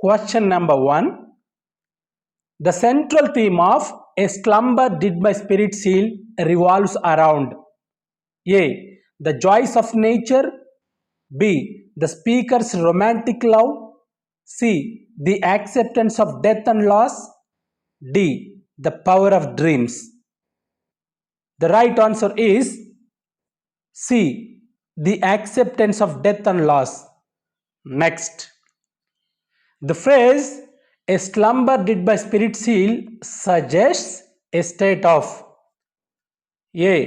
Question number 1. The central theme of A Slumber Did My Spirit Seal revolves around A. The joys of nature. B. The speaker's romantic love. C. The acceptance of death and loss. D. The power of dreams. The right answer is C. The acceptance of death and loss. Next. The phrase "a slumber did my spirit seal" suggests a state of A.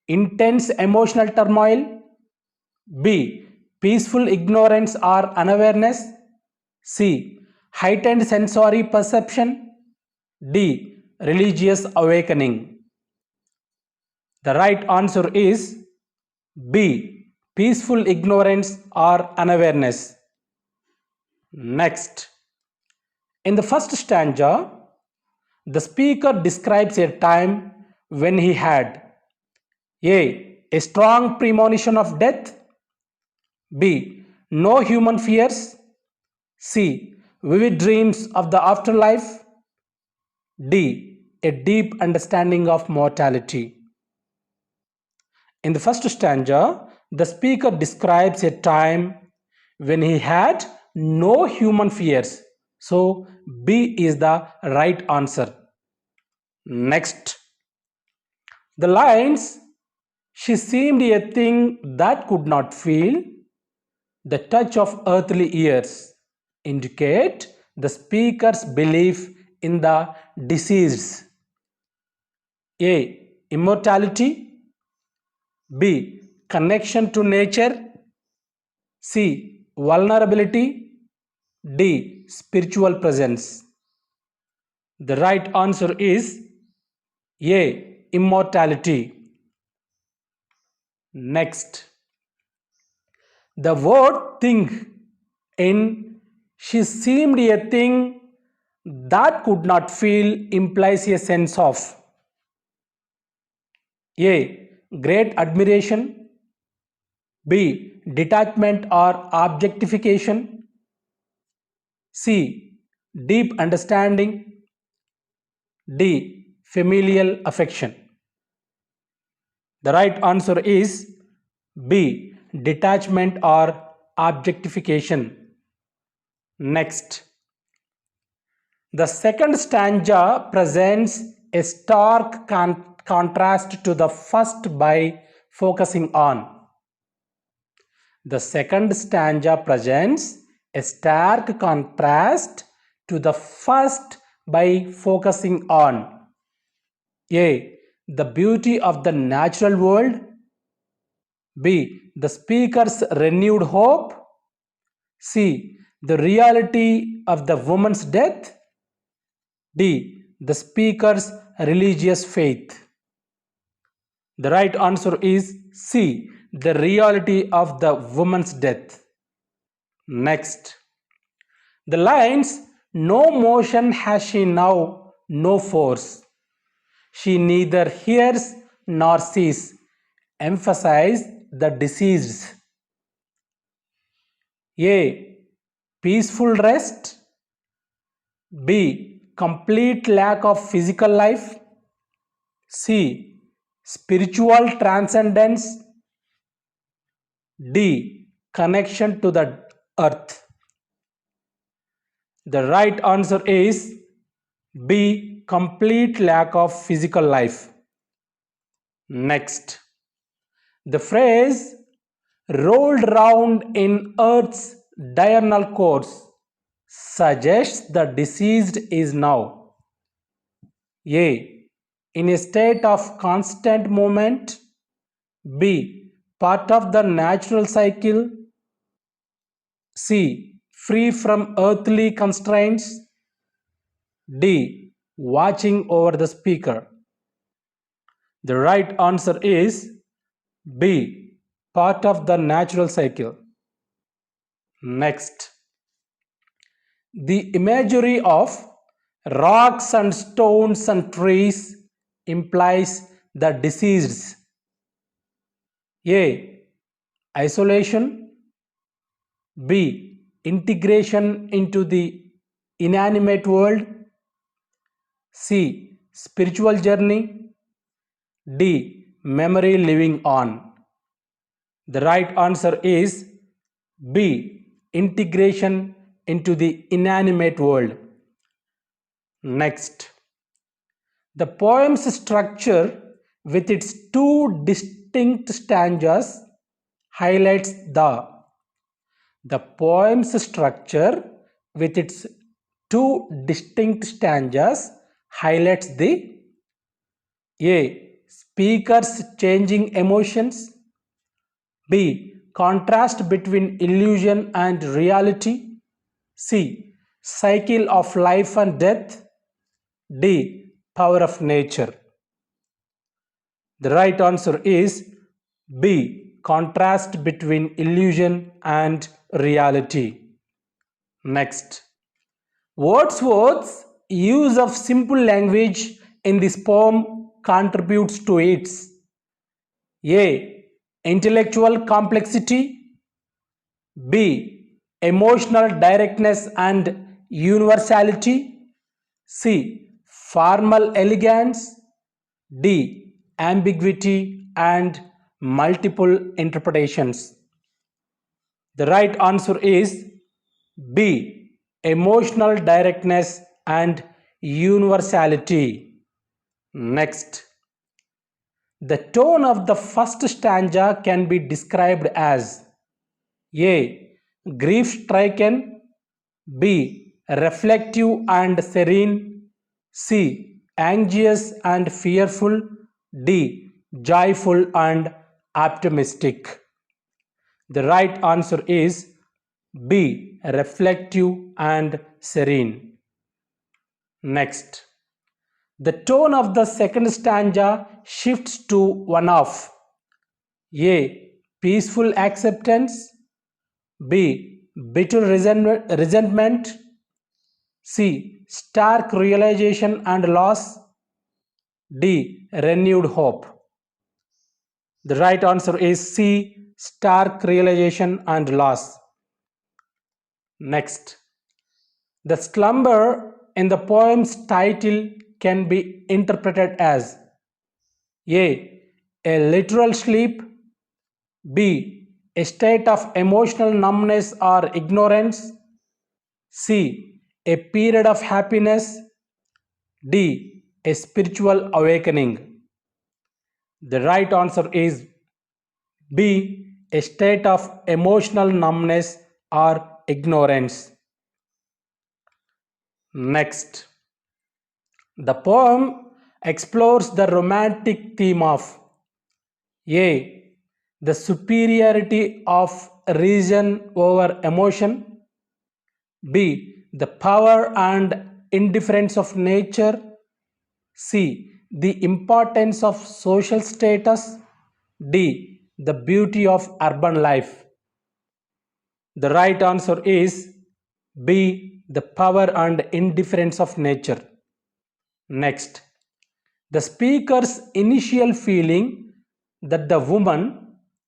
Intense emotional turmoil. B. Peaceful ignorance or unawareness. C. Heightened sensory perception. D. Religious awakening. The right answer is B. Peaceful ignorance or unawareness. Next. In the first stanza, the speaker describes a time when he had A strong premonition of death. B. No human fears. C. Vivid dreams of the afterlife. D. A deep understanding of mortality. In the first stanza, the speaker describes a time when he had no human fears. So, B is the right answer. Next. The lines, "She seemed a thing that could not feel the touch of earthly years," indicate the speaker's belief in the deceased. A. Immortality. B. Connection to nature. C. Vulnerability. D. Spiritual presence. The right answer is A. Immortality. Next. The word "thing" in "she seemed a thing that could not feel" implies a sense of A. Great admiration. B. Detachment or objectification. C. Deep understanding. D. Familial affection. The right answer is B. Detachment or objectification. Next. The second stanza presents a stark contrast to the first by focusing on. The second stanza presents a stark contrast to the first by focusing on A. The beauty of the natural world. B. The speaker's renewed hope. C. The reality of the woman's death. D. The speaker's religious faith. The right answer is C. The reality of the woman's death. Next. The lines "no motion has she now, no force. She neither hears nor sees" emphasize the deceased. A. Peaceful rest. B. Complete lack of physical life. C. Spiritual transcendence. D. Connection to the earth. The right answer is B. Complete lack of physical life. Next. The phrase "rolled round in Earth's diurnal course" suggests the deceased is now A. In a state of constant movement. B. Part of the natural cycle. C. Free from earthly constraints. D. Watching over the speaker. The right answer is B. Part of the natural cycle. Next. The imagery of rocks and stones and trees implies the deceased. A. Isolation. B. Integration into the inanimate world, C. spiritual journey, D. memory living on. The right answer is B. integration into the inanimate world. Next, the poem's structure with its two distinct stanzas highlights the poem's structure with its two distinct stanzas highlights the A. speaker's changing emotions, B. contrast between illusion and reality, C. cycle of life and death, D. power of nature. The right answer is B. contrast between illusion and reality. Next, Wordsworth's use of simple language in this poem contributes to its A. intellectual complexity, B. emotional directness and universality, C. formal elegance, D. ambiguity and multiple interpretations. The right answer is B. emotional directness and universality. Next, the tone of the first stanza can be described as A. grief-striken, B. reflective and serene, C. anxious and fearful, D. joyful and optimistic. The right answer is B. reflective and serene. Next, the tone of the second stanza shifts to one of A. peaceful acceptance, B. bitter resentment, C. stark realization and loss, D. renewed hope. The right answer is C. stark realization and loss. Next, the slumber in the poem's title can be interpreted as A. a literal sleep, B. a state of emotional numbness or ignorance, C. a period of happiness, D. a spiritual awakening. The right answer is B. a state of emotional numbness or ignorance. Next, the poem explores the romantic theme of A. the superiority of reason over emotion, B. the power and indifference of nature, C. the importance of social status, D. the beauty of urban life. The right answer is B. the power and indifference of nature. Next, the speaker's initial feeling that the woman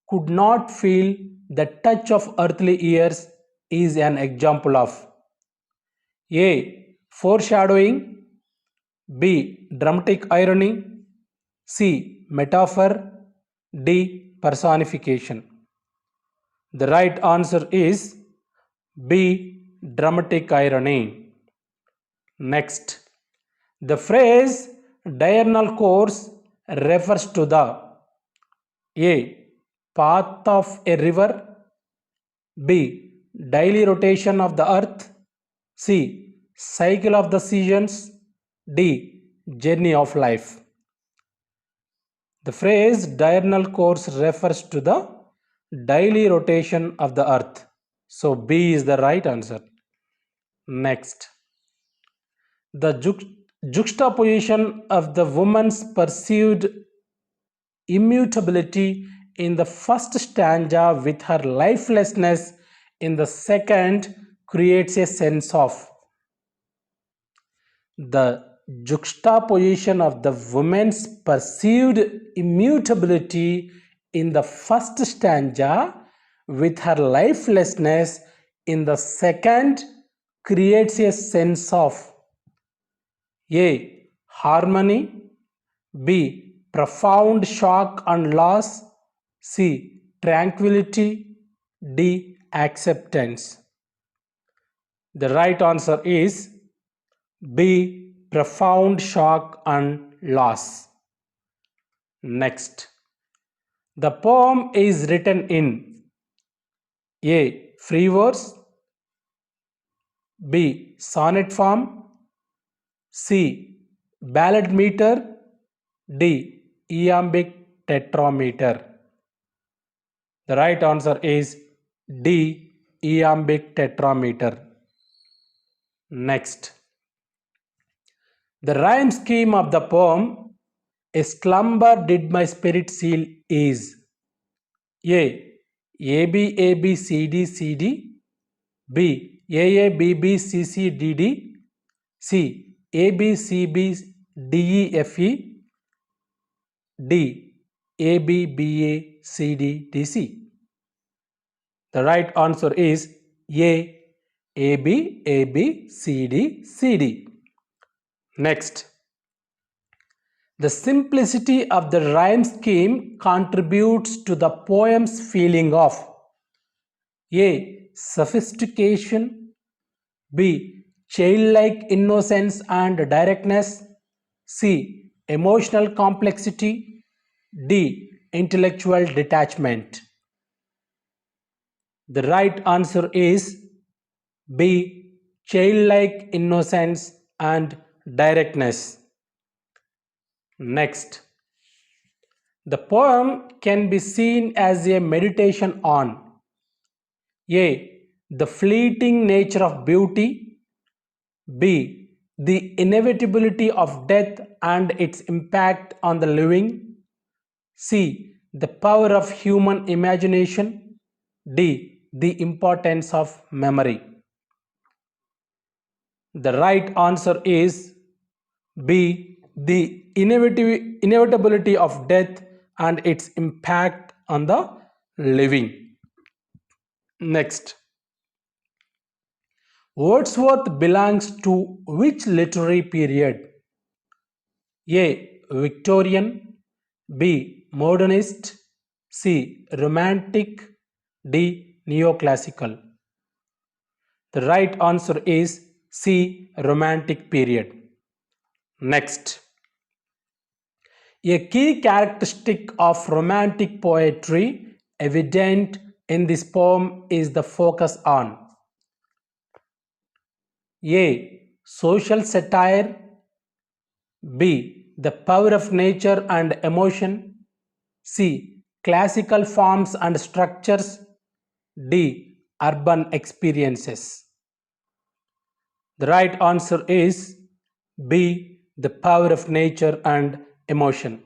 could not feel the touch of earthly years is an example of A. foreshadowing, B. dramatic irony, C. metaphor, D. personification. The right answer is B. dramatic irony. Next, the phrase diurnal course refers to the A. path of a river, B. daily rotation of the earth, C. cycle of the seasons, D. journey of life. The phrase diurnal course refers to the daily rotation of the earth. So B is the right answer. Next, the juxtaposition of the woman's perceived immutability in the first stanza with her lifelessness in the second creates a sense of the juxtaposition of the woman's perceived immutability in the first stanza with her lifelessness in the second creates a sense of A. Harmony, B. Profound shock and loss, C. Tranquility, D. Acceptance. The right answer is B. Profound shock and loss. Next, the poem is written in A. Free verse, B. Sonnet form, C. Ballad meter, D. Iambic tetrameter. The right answer is D. Iambic tetrameter. Next, the rhyme scheme of the poem A Slumber Did My Spirit Seal is A. AB AB CD CD, B. AA BB CC DD, C. AB CB DE FE, D. AB BA CD DC. The right answer is A. AB AB CD CD. Next, the simplicity of the rhyme scheme contributes to the poem's feeling of A. Sophistication, B. Childlike innocence and directness, C. Emotional complexity, D. Intellectual detachment. The right answer is B. Childlike innocence and directness. Next, the poem can be seen as a meditation on A. The fleeting nature of beauty, B. The inevitability of death and its impact on the living, C. The power of human imagination, D. The importance of memory. The right answer is B. The inevitability of death and its impact on the living. Next, Wordsworth belongs to which literary period? A. Victorian, B. Modernist, C. Romantic, D. Neoclassical. The right answer is C. Romantic period. Next, a key characteristic of romantic poetry evident in this poem is the focus on A. Social satire, B. The power of nature and emotion, C. Classical forms and structures, D. Urban experiences. The right answer is B. The power of nature and emotion.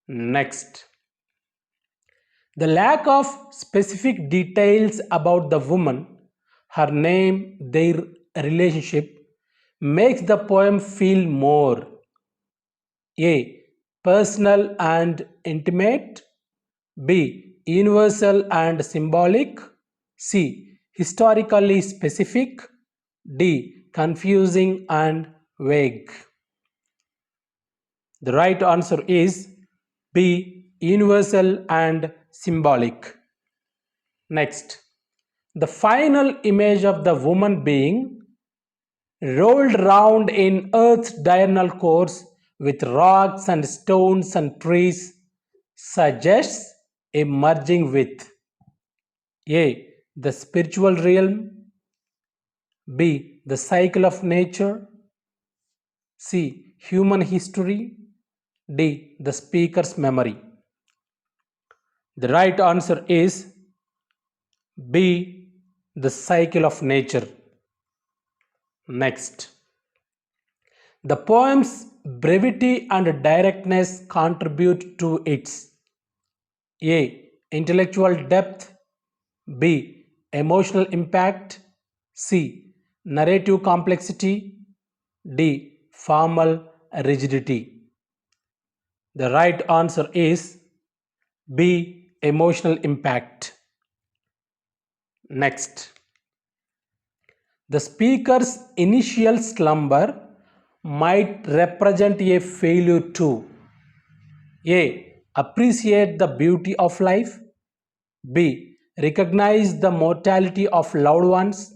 Next, the lack of specific details about the woman, her name, their relationship, makes the poem feel more A. Personal and intimate, B. Universal and symbolic, C. Historically specific, D. Confusing and vague. The right answer is B. Universal and symbolic. Next, the final image of the woman being rolled round in earth's diurnal course with rocks and stones and trees suggests a merging with A. The spiritual realm, B. The cycle of nature, C. Human history, D. The speaker's memory. The right answer is B. The cycle of nature. Next, the poem's brevity and directness contribute to its A. Intellectual depth, B. Emotional impact, C. Narrative complexity, D. Formal rigidity. The right answer is B. Emotional impact. Next, The speaker's initial slumber might represent a failure to A. Appreciate the beauty of life. B. Recognize the mortality of loved ones.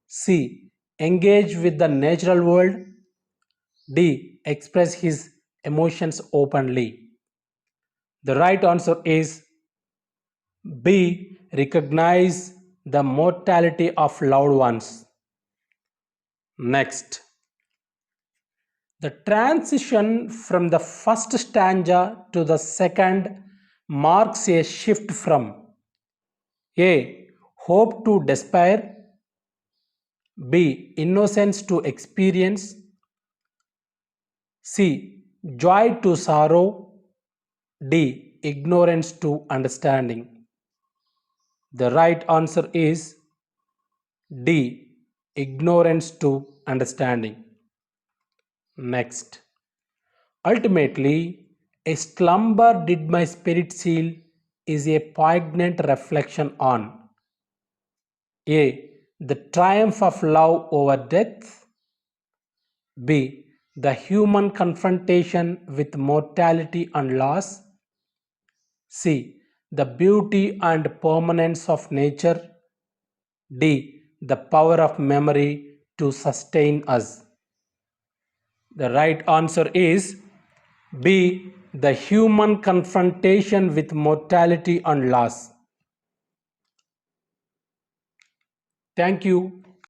C. Engage with the natural world. D. Express his emotions openly. The right answer is B. Recognize the mortality of loved ones. Next, the transition from the first stanza to the second marks a shift from A. Hope to despair. B. Innocence to experience. C. Joy to sorrow. D. Ignorance to understanding. The right answer is D. Ignorance to understanding. Next. Ultimately, a slumber did my spirit seal is a poignant reflection on A. The triumph of love over death. B. The human confrontation with mortality and loss. C. The beauty and permanence of nature. D. The power of memory to sustain us. The right answer is B. The human confrontation with mortality and loss. Thank you.